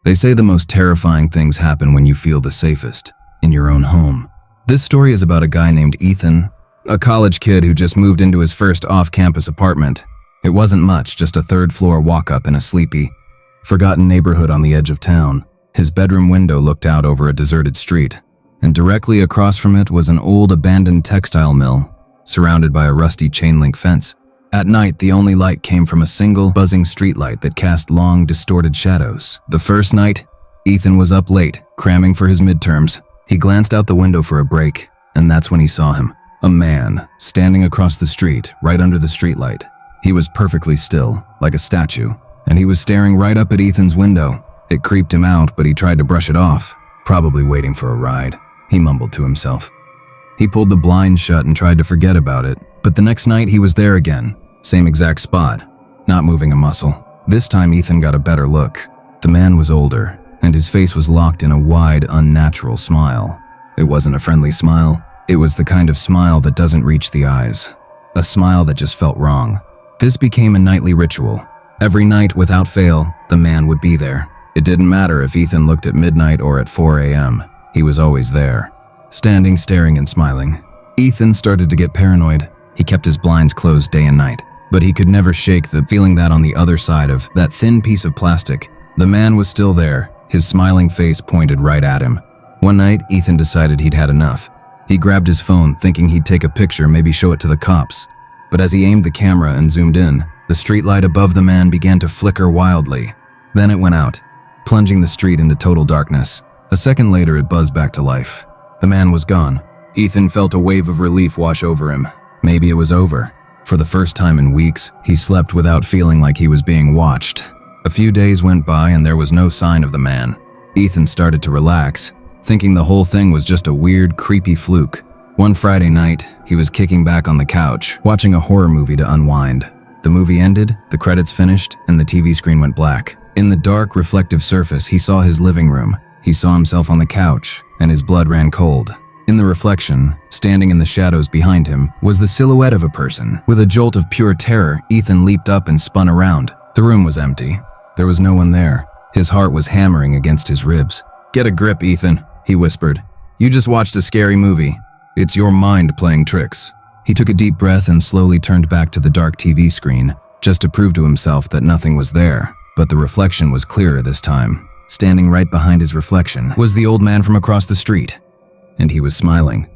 They say the most terrifying things happen when you feel the safest, in your own home. This story is about a guy named Ethan, a college kid who just moved into his first off-campus apartment. It wasn't much, just a third-floor walk-up in a sleepy, forgotten neighborhood on the edge of town. His bedroom window looked out over a deserted street, and directly across from it was an old abandoned textile mill, surrounded by a rusty chain-link fence. At night, the only light came from a single, buzzing streetlight that cast long, distorted shadows. The first night, Ethan was up late, cramming for his midterms. He glanced out the window for a break, and that's when he saw him. A man, standing across the street, right under the streetlight. He was perfectly still, like a statue, and he was staring right up at Ethan's window. It creeped him out, but he tried to brush it off, probably waiting for a ride. He mumbled to himself. He pulled the blind shut and tried to forget about it, but the next night he was there again. Same exact spot, not moving a muscle. This time Ethan got a better look. The man was older, and his face was locked in a wide, unnatural smile. It wasn't a friendly smile. It was the kind of smile that doesn't reach the eyes. A smile that just felt wrong. This became a nightly ritual. Every night, without fail, the man would be there. It didn't matter if Ethan looked at midnight or at 4 a.m. He was always there, standing, staring, and smiling. Ethan started to get paranoid. He kept his blinds closed day and night. But he could never shake the feeling that on the other side of that thin piece of plastic, the man was still there, his smiling face pointed right at him. One night, Ethan decided he'd had enough. He grabbed his phone, thinking he'd take a picture, maybe show it to the cops. But as he aimed the camera and zoomed in, the streetlight above the man began to flicker wildly. Then it went out, plunging the street into total darkness. A second later, it buzzed back to life. The man was gone. Ethan felt a wave of relief wash over him. Maybe it was over. For the first time in weeks, he slept without feeling like he was being watched. A few days went by and there was no sign of the man. Ethan started to relax, thinking the whole thing was just a weird, creepy fluke. One Friday night, he was kicking back on the couch, watching a horror movie to unwind. The movie ended, the credits finished, and the TV screen went black. In the dark, reflective surface, he saw his living room. He saw himself on the couch, and his blood ran cold. In the reflection, standing in the shadows behind him, was the silhouette of a person. With a jolt of pure terror, Ethan leaped up and spun around. The room was empty. There was no one there. His heart was hammering against his ribs. "Get a grip, Ethan," he whispered. "You just watched a scary movie. It's your mind playing tricks." He took a deep breath and slowly turned back to the dark TV screen, just to prove to himself that nothing was there. But the reflection was clearer this time. Standing right behind his reflection was the old man from across the street. And he was smiling.